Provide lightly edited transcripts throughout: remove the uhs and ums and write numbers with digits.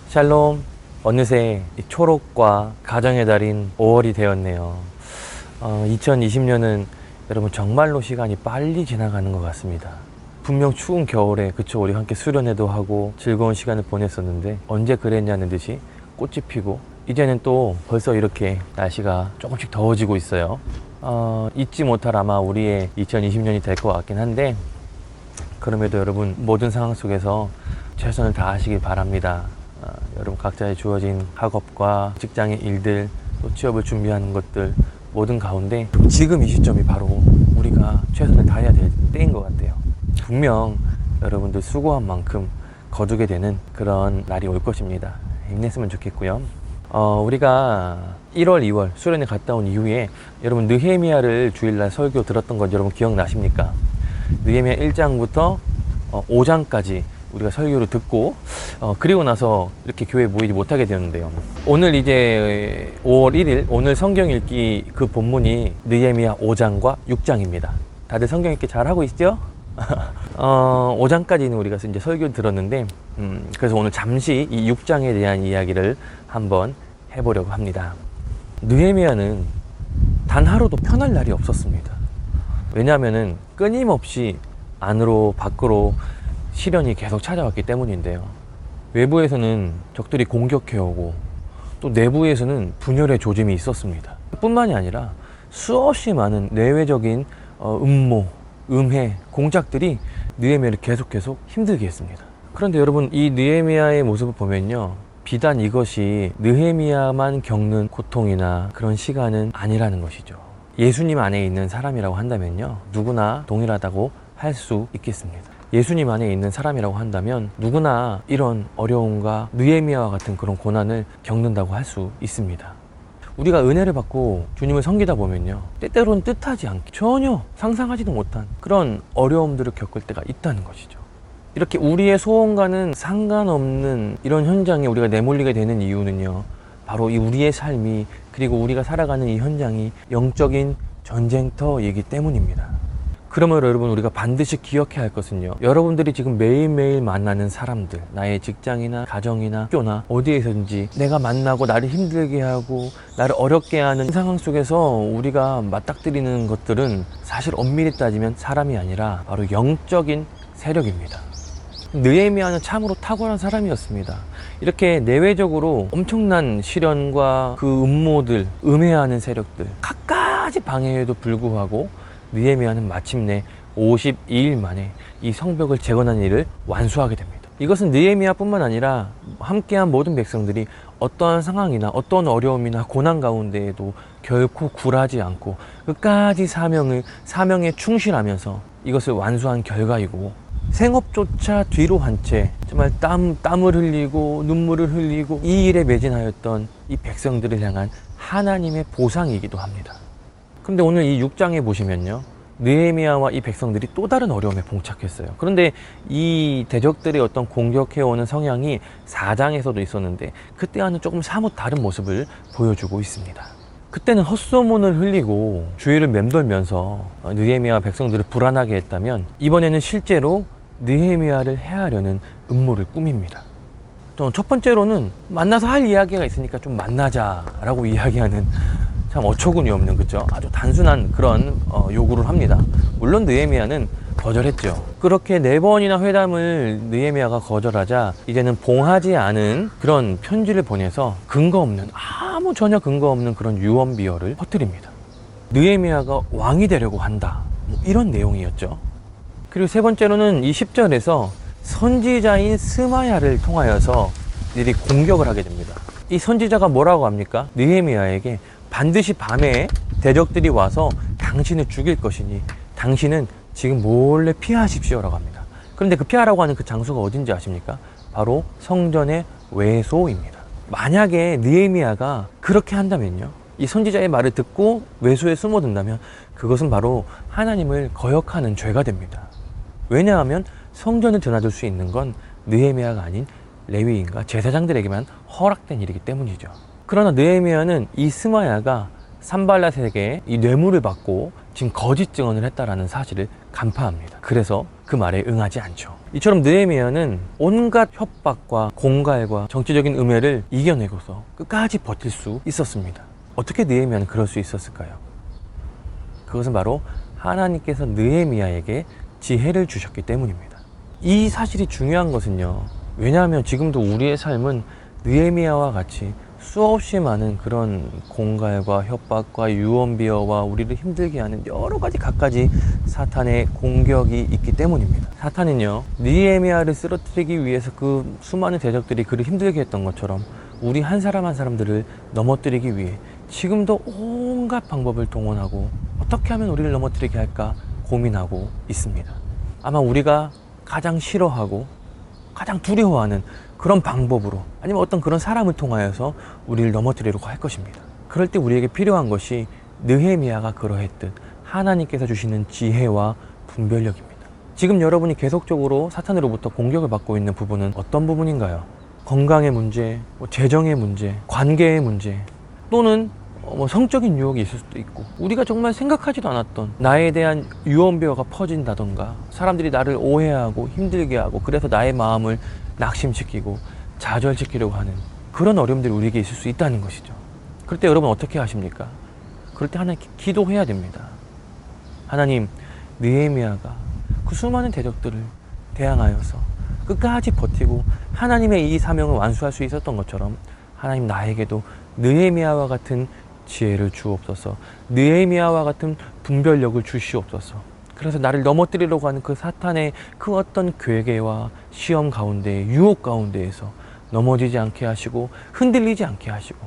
샬롬. 어느새 초록과 가정의 달인 5월이 되었네요. 2020년은 여러분 정말로 시간이 빨리 지나가는 것 같습니다. 분명 추운 겨울에 그쵸, 우리 함께 수련회도 하고 즐거운 시간을 보냈었는데 언제 그랬냐는 듯이 꽃이 피고 이제는 또 벌써 이렇게 날씨가 조금씩 더워지고 있어요. 잊지 못할 아마 우리의 2020년이 될 것 같긴 한데, 그럼에도 여러분 모든 상황 속에서 최선을 다하시길 바랍니다. 여러분 각자의 주어진 학업과 직장의 일들, 또 취업을 준비하는 것들 모든 가운데 지금 이 시점이 바로 우리가 최선을 다해야 될 때인 것 같아요. 분명 여러분들 수고한 만큼 거두게 되는 그런 날이 올 것입니다. 힘냈으면 좋겠고요. 우리가 1월, 2월 수련회 갔다 온 이후에 여러분 느헤미야를 주일날 설교 들었던 건 여러분 기억나십니까? 느헤미야 1장부터 5장까지 우리가 설교를 듣고 그리고 나서 이렇게 교회에 모이지 못하게 되었는데요. 오늘 이제 5월 1일 오늘 성경 읽기 그 본문이 느헤미야 5장과 6장입니다. 다들 성경 읽기 잘 하고 있죠? 5장까지는 우리가 이제 설교를 들었는데 그래서 오늘 잠시 이 6장에 대한 이야기를 한번 해보려고 합니다. 느헤미야는 단 하루도 편할 날이 없었습니다. 왜냐하면은 끊임없이 안으로 밖으로 시련이 계속 찾아왔기 때문인데요. 외부에서는 적들이 공격해오고 또 내부에서는 분열의 조짐이 있었습니다. 뿐만이 아니라 수없이 많은 내외적인 음모, 음해, 공작들이 느헤미야를 계속 힘들게 했습니다. 그런데 여러분 이 느헤미야의 모습을 보면요, 비단 이것이 느헤미야만 겪는 고통이나 그런 시간은 아니라는 것이죠. 예수님 안에 있는 사람이라고 한다면요, 누구나 동일하다고 할 수 있겠습니다. 예수님 안에 있는 사람이라고 한다면 누구나 이런 어려움과 느헤미야와 같은 그런 고난을 겪는다고 할 수 있습니다. 우리가 은혜를 받고 주님을 섬기다 보면요, 때때로는 뜻하지 않게 전혀 상상하지도 못한 그런 어려움들을 겪을 때가 있다는 것이죠. 이렇게 우리의 소원과는 상관없는 이런 현장에 우리가 내몰리게 되는 이유는요, 바로 이 우리의 삶이, 그리고 우리가 살아가는 이 현장이 영적인 전쟁터이기 때문입니다. 그러므로 여러분 우리가 반드시 기억해야 할 것은요, 여러분들이 지금 매일매일 만나는 사람들, 나의 직장이나 가정이나 학교나 어디에서든지 내가 만나고 나를 힘들게 하고 나를 어렵게 하는 상황 속에서 우리가 맞닥뜨리는 것들은 사실 엄밀히 따지면 사람이 아니라 바로 영적인 세력입니다. 느헤미야는 참으로 탁월한 사람이었습니다. 이렇게 내외적으로 엄청난 시련과 그 음모들, 음해하는 세력들 갖가지 방해에도 불구하고 느헤미야는 마침내 52일 만에 이 성벽을 재건하는 일을 완수하게 됩니다. 이것은 느헤미야뿐만 아니라 함께한 모든 백성들이 어떠한 상황이나 어떤 어려움이나 고난 가운데에도 결코 굴하지 않고 끝까지 사명에 충실하면서 이것을 완수한 결과이고, 생업조차 뒤로 한 채 정말 땀을 흘리고 눈물을 흘리고 이 일에 매진하였던 이 백성들을 향한 하나님의 보상이기도 합니다. 그런데 오늘 이 6장에 보시면요, 느헤미야와 이 백성들이 또 다른 어려움에 봉착했어요. 그런데 이 대적들의 어떤 공격해오는 성향이 4장에서도 있었는데 그때와는 조금 사뭇 다른 모습을 보여주고 있습니다. 그때는 헛소문을 흘리고 주위를 맴돌면서 느헤미야와 백성들을 불안하게 했다면, 이번에는 실제로 느헤미야를 해하려는 음모를 꾸밉니다. 또 첫 번째로는 만나서 할 이야기가 있으니까 좀 만나자라고 이야기하는 참 어처구니 없는, 그죠? 아주 단순한 그런 요구를 합니다. 물론 느헤미야는 거절했죠. 그렇게 4번이나 회담을 느헤미야가 거절하자 이제는 봉하지 않은 그런 편지를 보내서 전혀 근거 없는 그런 유언비어를 퍼뜨립니다. 느헤미야가 왕이 되려고 한다, 이런 내용이었죠. 그리고 3번째로는 이 10절에서 선지자인 스마야를 통하여서 이들이 공격을 하게 됩니다. 이 선지자가 뭐라고 합니까? 느헤미야에게 반드시 밤에 대적들이 와서 당신을 죽일 것이니 당신은 지금 몰래 피하십시오 라고 합니다. 그런데 그 피하라고 하는 그 장소가 어딘지 아십니까? 바로 성전의 외소입니다. 만약에 느헤미야가 그렇게 한다면요, 이 선지자의 말을 듣고 외소에 숨어든다면 그것은 바로 하나님을 거역하는 죄가 됩니다. 왜냐하면 성전을 드나들 수 있는 건 느헤미야가 아닌 레위인과 제사장들에게만 허락된 일이기 때문이죠. 그러나 느헤미야는 이 스마야가 산발랏에게 이 뇌물을 받고 지금 거짓 증언을 했다라는 사실을 간파합니다. 그래서 그 말에 응하지 않죠. 이처럼 느헤미야는 온갖 협박과 공갈과 정치적인 음해를 이겨내고서 끝까지 버틸 수 있었습니다. 어떻게 느헤미야는 그럴 수 있었을까요? 그것은 바로 하나님께서 느헤미야에게 지혜를 주셨기 때문입니다. 이 사실이 중요한 것은요, 왜냐하면 지금도 우리의 삶은 느헤미야와 같이 수없이 많은 그런 공갈과 협박과 유언비어와 우리를 힘들게 하는 여러 가지 갖가지 사탄의 공격이 있기 때문입니다. 사탄은요, 느헤미야를 쓰러뜨리기 위해서 그 수많은 대적들이 그를 힘들게 했던 것처럼 우리 한 사람 한 사람들을 넘어뜨리기 위해 지금도 온갖 방법을 동원하고 어떻게 하면 우리를 넘어뜨리게 할까 고민하고 있습니다. 아마 우리가 가장 싫어하고 가장 두려워하는 그런 방법으로, 아니면 어떤 그런 사람을 통하여서 우리를 넘어뜨리려고 할 것입니다. 그럴 때 우리에게 필요한 것이 느헤미야가 그러했듯 하나님께서 주시는 지혜와 분별력입니다. 지금 여러분이 계속적으로 사탄으로부터 공격을 받고 있는 부분은 어떤 부분인가요? 건강의 문제, 재정의 문제, 관계의 문제, 또는 성적인 유혹이 있을 수도 있고, 우리가 정말 생각하지도 않았던 나에 대한 유언비어가 퍼진다던가, 사람들이 나를 오해하고 힘들게 하고 그래서 나의 마음을 낙심시키고 좌절시키려고 하는 그런 어려움들이 우리에게 있을 수 있다는 것이죠. 그럴 때 여러분 어떻게 하십니까? 그럴 때 하나님께 기도해야 됩니다. 하나님, 느헤미야가 그 수많은 대적들을 대항하여서 끝까지 버티고 하나님의 이 사명을 완수할 수 있었던 것처럼, 하나님 나에게도 느헤미야와 같은 지혜를 주옵소서, 느헤미야와 같은 분별력을 주시옵소서. 그래서 나를 넘어뜨리려고 하는 그 사탄의 그 어떤 괴계와 시험 가운데, 유혹 가운데에서 넘어지지 않게 하시고 흔들리지 않게 하시고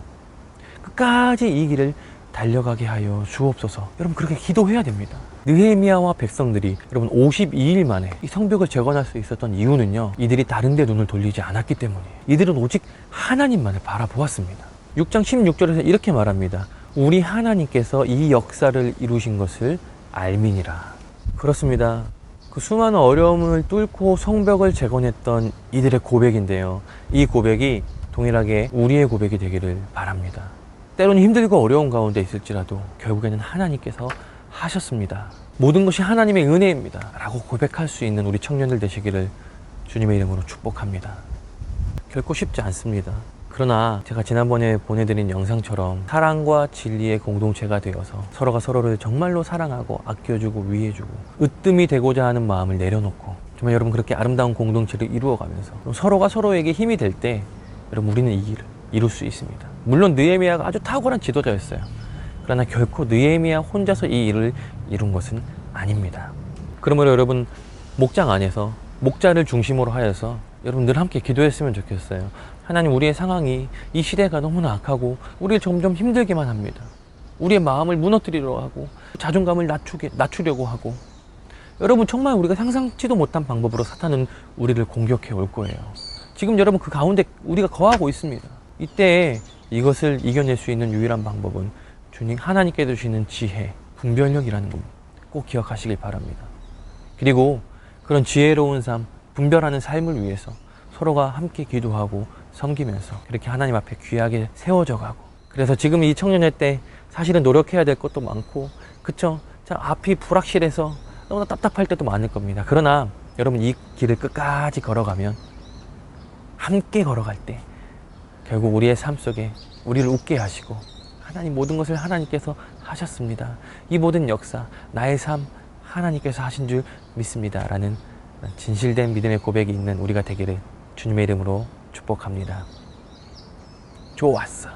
끝까지 이 길을 달려가게 하여 주옵소서. 여러분, 그렇게 기도해야 됩니다. 느헤미야와 백성들이 여러분 52일 만에 이 성벽을 재건할 수 있었던 이유는요, 이들이 다른 데 눈을 돌리지 않았기 때문이에요. 이들은 오직 하나님만을 바라보았습니다. 6장 16절에서 이렇게 말합니다. 우리 하나님께서 이 역사를 이루신 것을 알미니라. 그렇습니다. 그 수많은 어려움을 뚫고 성벽을 재건했던 이들의 고백인데요, 이 고백이 동일하게 우리의 고백이 되기를 바랍니다. 때로는 힘들고 어려운 가운데 있을지라도 결국에는 하나님께서 하셨습니다. 모든 것이 하나님의 은혜입니다 라고 고백할 수 있는 우리 청년들 되시기를 주님의 이름으로 축복합니다. 결코 쉽지 않습니다. 그러나 제가 지난번에 보내드린 영상처럼 사랑과 진리의 공동체가 되어서 서로가 서로를 정말로 사랑하고 아껴주고 위해주고 으뜸이 되고자 하는 마음을 내려놓고 정말 여러분 그렇게 아름다운 공동체를 이루어가면서 서로가 서로에게 힘이 될 때 여러분 우리는 이 길을 이룰 수 있습니다. 물론 느헤미야가 아주 탁월한 지도자였어요. 그러나 결코 느헤미야 혼자서 이 일을 이룬 것은 아닙니다. 그러므로 여러분 목장 안에서 목자를 중심으로 하여서 여러분 늘 함께 기도했으면 좋겠어요. 하나님, 우리의 상황이 이 시대가 너무나 악하고 우리를 점점 힘들게만 합니다. 우리의 마음을 무너뜨리려고 하고 자존감을 낮추려고 하고, 여러분 정말 우리가 상상치도 못한 방법으로 사탄은 우리를 공격해 올 거예요. 지금 여러분 그 가운데 우리가 거하고 있습니다. 이때 이것을 이겨낼 수 있는 유일한 방법은 주님 하나님께 주시는 지혜, 분별력이라는 겁니다. 꼭 기억하시길 바랍니다. 그리고 그런 지혜로운 삶, 분별하는 삶을 위해서 서로가 함께 기도하고 섬기면서 그렇게 하나님 앞에 귀하게 세워져 가고, 그래서 지금 이 청년의 때 사실은 노력해야 될 것도 많고, 그쵸? 자, 앞이 불확실해서 너무나 답답할 때도 많을 겁니다. 그러나 여러분 이 길을 끝까지 걸어가면, 함께 걸어갈 때 결국 우리의 삶 속에 우리를 웃게 하시고, 하나님 모든 것을 하나님께서 하셨습니다. 이 모든 역사, 나의 삶 하나님께서 하신 줄 믿습니다 라는 진실된 믿음의 고백이 있는 우리가 되기를 주님의 이름으로 축복합니다. 좋았어.